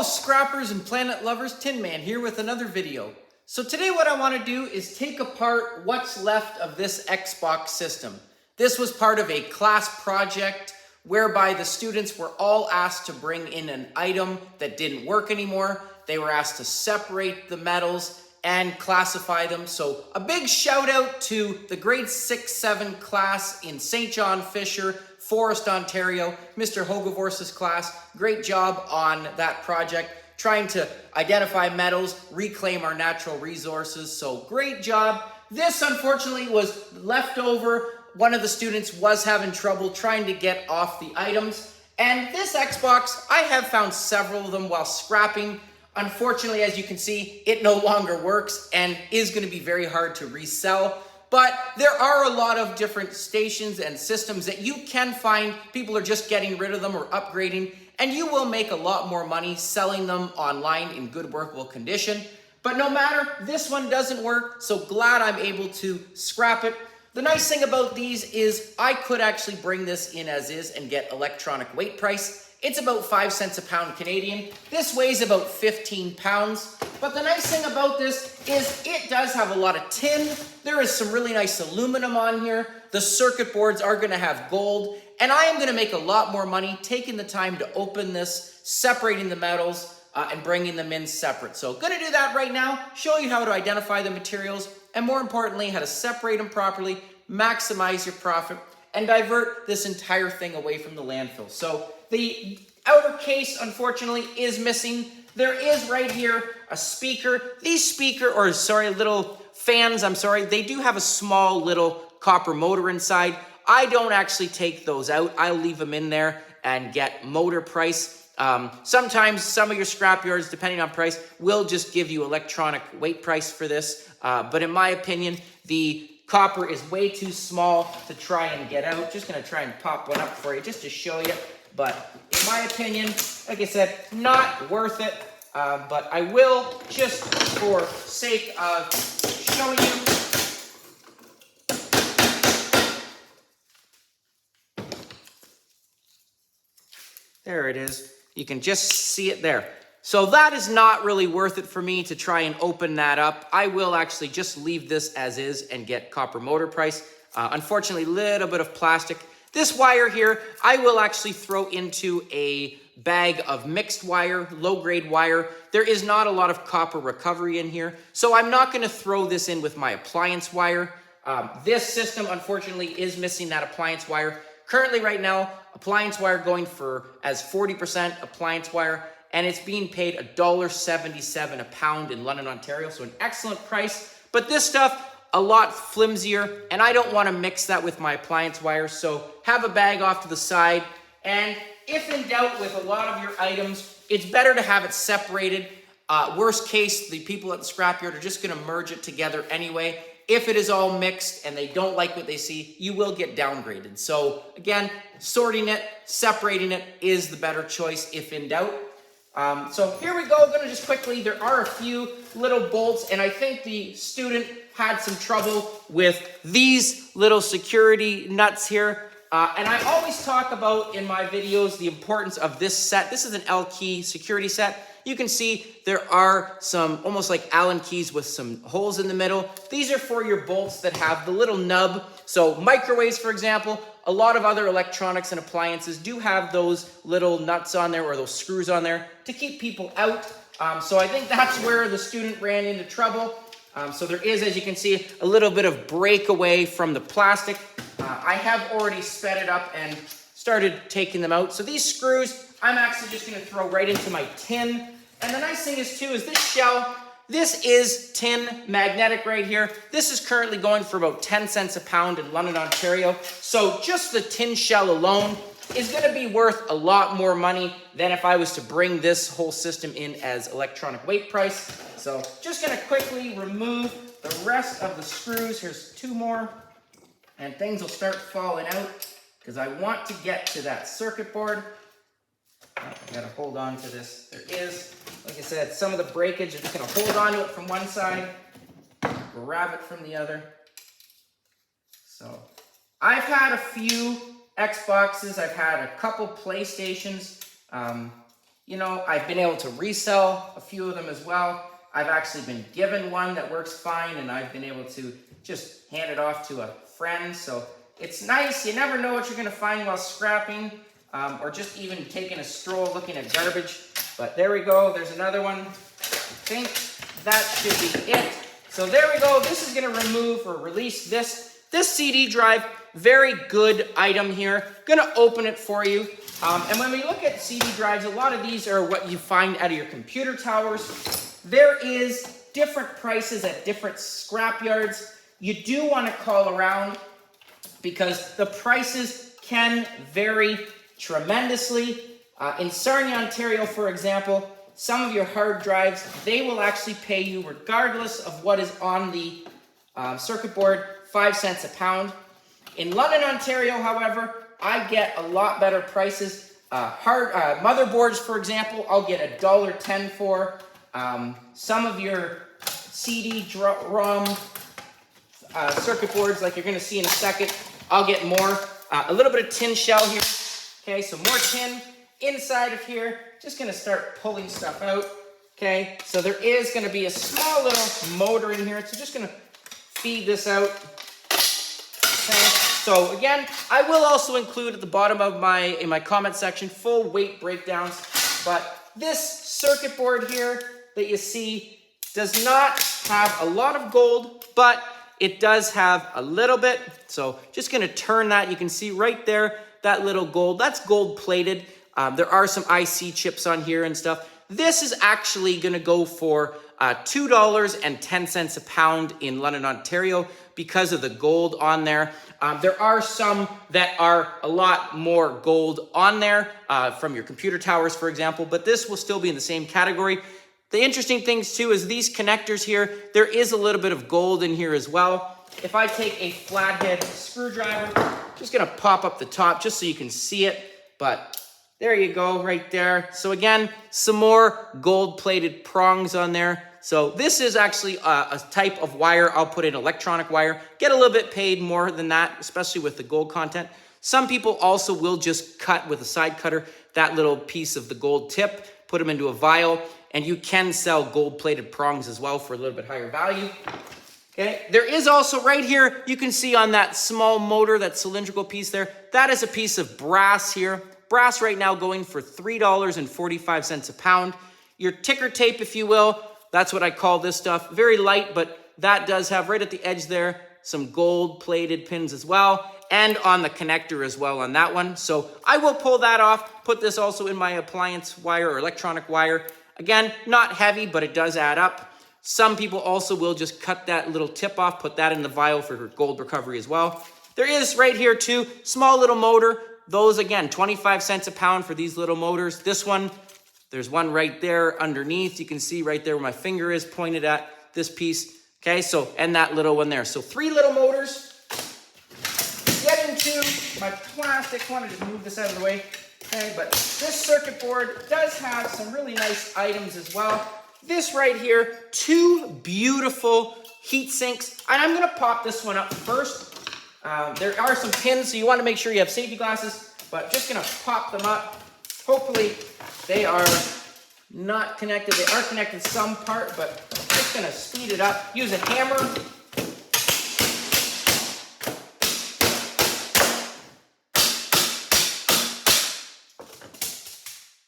Hello scrappers and planet lovers, Tin Man here with another video. So today what I want to do is take apart what's left of this Xbox system. This was part of a class project whereby the students were all asked to bring in an item that didn't work anymore. They were asked to separate the metals and classify them. So a big shout out to the grade 6-7 class in St. John Fisher, Forest, Ontario, Mr. Hogevorst's class. Great job on that project, trying to identify metals, reclaim our natural resources. So great job. This unfortunately was left over. One of the students was having trouble trying to get off the items. And this Xbox, I have found several of them while scrapping. Unfortunately, as you can see, it no longer works and is going to be very hard to resell. But there are a lot of different stations and systems that you can find. People are just getting rid of them or upgrading, and you will make a lot more money selling them online in good workable condition. But no matter, this one doesn't work, so glad I'm able to scrap it. The nice thing about these is I could actually bring this in as is and get electronic weight price. It's about 5 cents a pound Canadian. This weighs about 15 pounds. But the nice thing about this is it does have a lot of tin. There is some really nice aluminum on here. The circuit boards are going to have gold. And I am going to make a lot more money taking the time to open this, separating the metals, and bringing them in separate. So going to do that right now, show you how to identify the materials, and more importantly, how to separate them properly, maximize your profit, and divert this entire thing away from the landfill. So the outer case, unfortunately, is missing. There is right here a speaker. These little fans, they do have a small little copper motor inside. I don't actually take those out. I'll leave them in there and get motor price. Sometimes some of your scrap yards, depending on price, will just give you electronic weight price for this. But in my opinion, the copper is way too small to try and get out. Just gonna try and pop one up for you just to show you. But in my opinion, like I said, not worth it. But I will, just for sake of showing you. There it is. You can just see it there. So that is not really worth it for me to try and open that up. I will actually just leave this as is and get copper motor price. Unfortunately, a little bit of plastic. This wire here, I will actually throw into a bag of mixed wire, low-grade wire. There is not a lot of copper recovery in here, so I'm not going to throw this in with my appliance wire. This system, unfortunately, is missing that appliance wire. Currently, right now, appliance wire going for as 40% appliance wire, and it's being paid $1.77 a pound in London, Ontario, so an excellent price. But this stuff, a lot flimsier, and I don't want to mix that with my appliance wire, so have a bag off to the side. And if in doubt with a lot of your items, it's better to have it separated. Worst case, the people at the scrapyard are just going to merge it together anyway. If it is all mixed and they don't like what they see, you will get downgraded. So again, sorting it, separating it is the better choice if in doubt. So here we go. Going to just quickly, there are a few little bolts, and I think the student had some trouble with these little security nuts here. And I always talk about in my videos the importance of this set. This is an L key security set. You can see there are some almost like Allen keys with some holes in the middle. These are for your bolts that have the little nub. So microwaves, for example, a lot of other electronics and appliances do have those little nuts on there or those screws on there to keep people out. So I think that's where the student ran into trouble. So there is, as you can see, a little bit of breakaway from the plastic. I have already sped it up and started taking them out. So these screws, I'm actually just going to throw right into my tin. And the nice thing is, too, is this shell, this is tin magnetic right here. This is currently going for about 10 cents a pound in London, Ontario. So just the tin shell alone is going to be worth a lot more money than if I was to bring this whole system in as electronic weight price. So just going to quickly remove the rest of the screws. Here's 2 more. And things will start falling out because I want to get to that circuit board. I gotta hold on to this. There is, like I said, some of the breakage. I'm just gonna hold on to it from one side, grab it from the other. So I've had a few Xboxes. I've had a couple PlayStations. you know, I've been able to resell a few of them as well. I've actually been given one that works fine, and I've been able to just hand it off to a friend. So it's nice. You never know what you're going to find while scrapping, or just even taking a stroll looking at garbage. But there we go. There's another one. I think that should be it. So there we go. This is going to remove or release this CD drive. Very good item here. Going to open it for you. And when we look at CD drives, a lot of these are what you find out of your computer towers. There is different prices at different scrap yards. You do want to call around because the prices can vary tremendously. In Sarnia, Ontario, for example, some of your hard drives, they will actually pay you regardless of what is on the circuit board, 5 cents a pound. In London, Ontario, however, I get a lot better prices. Motherboards, for example, I'll get $1.10 for. Some of your CD-ROM circuit boards, like you're going to see in a second, I'll get more. A little bit of tin shell here. Okay, so more tin inside of here. Just going to start pulling stuff out. Okay, so there is going to be a small little motor in here. So just going to feed this out. Okay, so again, I will also include at the bottom of in my comment section full weight breakdowns. But this circuit board here that you see does not have a lot of gold, but it does have a little bit. So just going to turn that. You can see right there, that little gold. That's gold plated. There are some IC chips on here and stuff. This is actually going to go for $2.10 a pound in London, Ontario because of the gold on there. There are some that are a lot more gold on there from your computer towers, for example, but this will still be in the same category. The interesting things too is these connectors here, there is a little bit of gold in here as well. If I take a flathead screwdriver, just gonna pop up the top just so you can see it, but there you go right there. So again, some more gold plated prongs on there. So this is actually a type of wire. I'll put in electronic wire, get a little bit paid more than that, especially with the gold content. Some people also will just cut with a side cutter that little piece of the gold tip, put them into a vial, and you can sell gold-plated prongs as well for a little bit higher value. Okay, there is also right here, you can see on that small motor, that cylindrical piece there, that is a piece of brass here. Brass right now going for $3.45 a pound. Your ticker tape, if you will, that's what I call this stuff. Very light, but that does have right at the edge there some gold-plated pins as well, and on the connector as well on that one. So I will pull that off, put this also in my appliance wire or electronic wire. Again, not heavy, but it does add up. Some people also will just cut that little tip off, put that in the vial for gold recovery as well. There is right here too, small little motor. Those again, 25 cents a pound for these little motors. This one, there's one right there underneath. You can see right there where my finger is pointed at this piece. Okay, so, and that little one there. So 3 little motors. Get into my plastic one. I just move this out of the way. Okay, but this circuit board does have some really nice items as well. This right here, 2 beautiful heat sinks. And I'm gonna pop this one up first. There are some pins, so you wanna make sure you have safety glasses, but just gonna pop them up. Hopefully they are not connected. They are connected some part, but I'm just gonna speed it up. Use a hammer.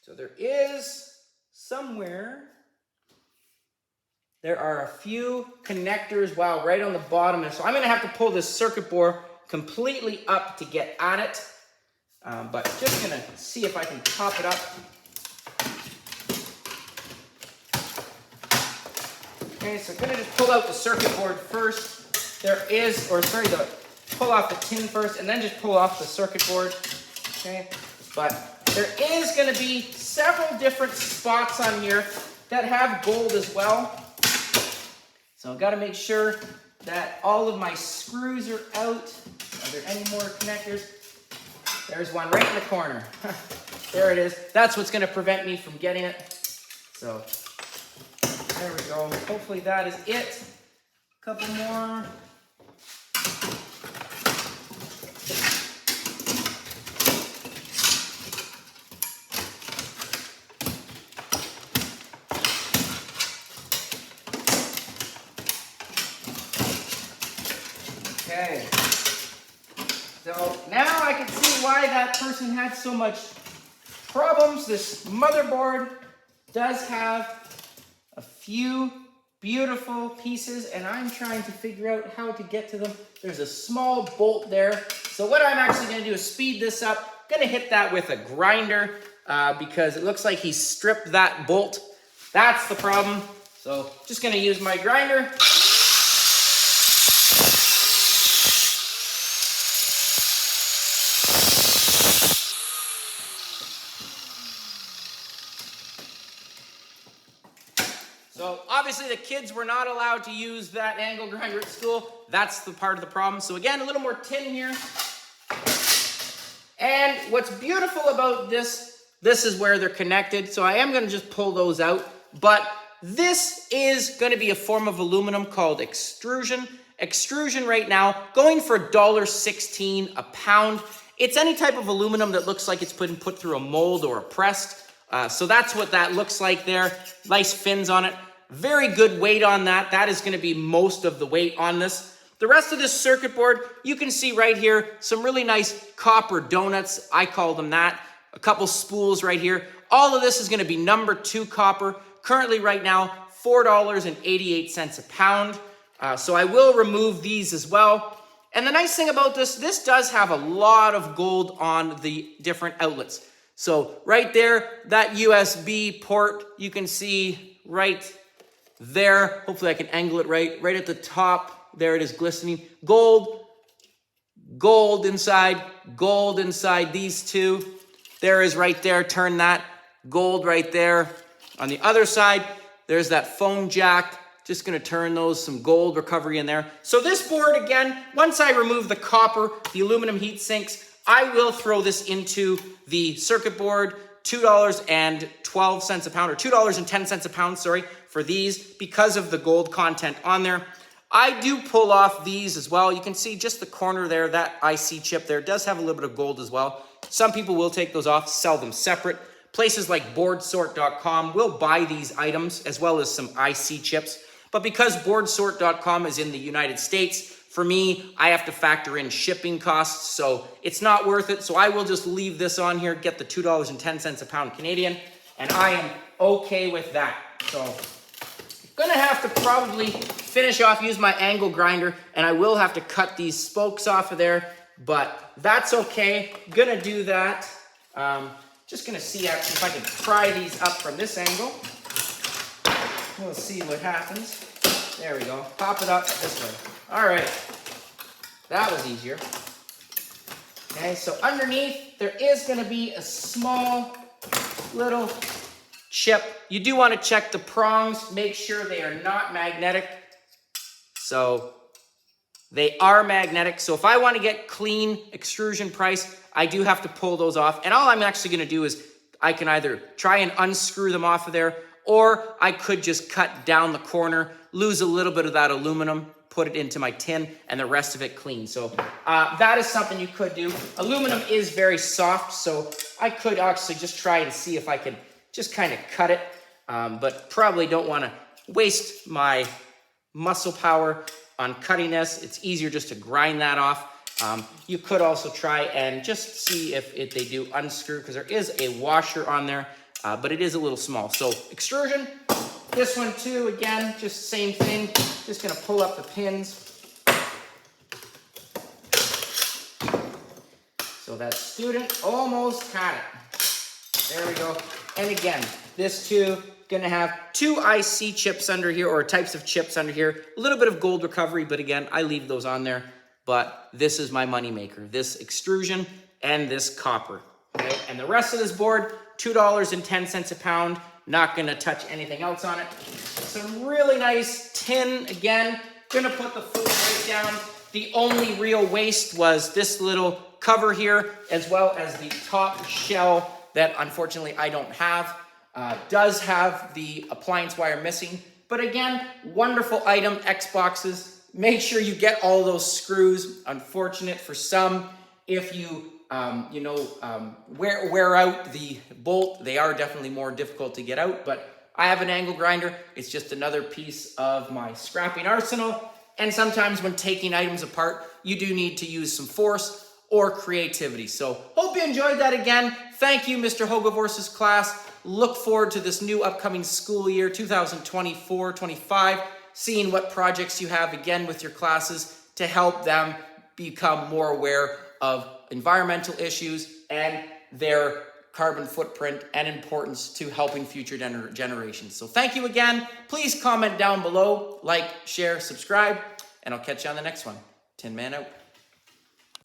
So there is somewhere, there are a few connectors, wow, right on the bottom. So I'm gonna have to pull this circuit board completely up to get at it. But just gonna see if I can pop it up. Okay, so I'm gonna just pull out the circuit board first. There is, or sorry, pull off the tin first and then just pull off the circuit board. Okay, but there is going to be several different spots on here that have gold as well. So I've got to make sure that all of my screws are out. Are there any more connectors? There's one right in the corner. There it is. That's what's going to prevent me from getting it. So there we go. Hopefully that is it. A couple more. Okay. So now I can see why that person had so much problems. This motherboard does have a few beautiful pieces, and I'm trying to figure out how to get to them. There's a small bolt there. So what I'm actually going to do is speed this up. I'm going to hit that with a grinder because it looks like he stripped that bolt. That's the problem. So just going to use my grinder. So obviously the kids were not allowed to use that angle grinder at school. That's the part of the problem. So again, a little more tin here. And what's beautiful about this is where they're connected. So I am going to just pull those out. But this is going to be a form of aluminum called extrusion. Extrusion right now going for $1.16 a pound. It's any type of aluminum that looks like it's been put through a mold or a pressed. So that's what that looks like there. Nice fins on it. Very good weight on that. That is going to be most of the weight on this. The rest of this circuit board, you can see right here, some really nice copper donuts. I call them that. A couple spools right here. All of this is going to be number 2 copper. Currently right now, $4.88 a pound. So I will remove these as well. And the nice thing about this does have a lot of gold on the different outlets. So right there, that USB port, you can see right there. Hopefully I can angle it right at the top. There it is glistening. Gold inside these two. There is right there, turn that. Gold right there. On the other side, there's that phone jack. Just gonna turn those, some gold recovery in there. So this board, again, once I remove the copper, the aluminum heat sinks, I will throw this into the circuit board, $2.12 a pound, or $2.10 a pound, sorry, for these because of the gold content on there. I do pull off these as well. You can see just the corner there, that IC chip there does have a little bit of gold as well. Some people will take those off, sell them separate. Places like boardsort.com will buy these items as well as some IC chips. But because boardsort.com is in the United States, for me, I have to factor in shipping costs, so it's not worth it. So I will just leave this on here, get the $2.10 a pound Canadian, and I am okay with that. So I'm gonna have to probably finish off, use my angle grinder, and I will have to cut these spokes off of there, but that's okay. Gonna do that. Just gonna see actually if I can pry these up from this angle. We'll see what happens. There we go. Pop it up this way. All right. That was easier. Okay, so underneath there is going to be a small little chip. You do want to check the prongs. Make sure they are not magnetic. So they are magnetic. So if I want to get clean extrusion price, I do have to pull those off. And all I'm actually going to do is I can either try and unscrew them off of there, or I could just cut down the corner, lose a little bit of that aluminum, put it into my tin, and the rest of it clean. So that is something you could do. Aluminum is very soft, so I could actually just try and see if I could just kind of cut it, but probably don't want to waste my muscle power on cutting this. It's easier just to grind that off. You could also try and just see if they do unscrew, because there is a washer on there, but it is a little small. So extrusion, this one too, again, just same thing. Just gonna pull up the pins. So that student almost had it. There we go. And again, this too, gonna have 2 IC chips under here, or types of chips under here. A little bit of gold recovery, but again, I leave those on there. But this is my money maker, this extrusion and this copper. Okay? And the rest of this board, $2.10 a pound. Not gonna touch anything else on it. Some really nice tin, again. Gonna put the food right down. The only real waste was this little cover here, as well as the top shell that unfortunately I don't have. Does have the appliance wire missing. But again, wonderful item, Xboxes. Make sure you get all those screws. Unfortunate for some, if you wear out the bolt, they are definitely more difficult to get out, but I have an angle grinder. It's just another piece of my scrapping arsenal. And sometimes when taking items apart, you do need to use some force or creativity. So hope you enjoyed that again. Thank you, Mr. Hogevorst's class. Look forward to this new upcoming school year, 2024-25, seeing what projects you have again with your classes to help them become more aware of environmental issues and their carbon footprint and importance to helping future generations. So thank you again. Please comment down below, like, share, subscribe, and I'll catch you on the next one. Tin Man out.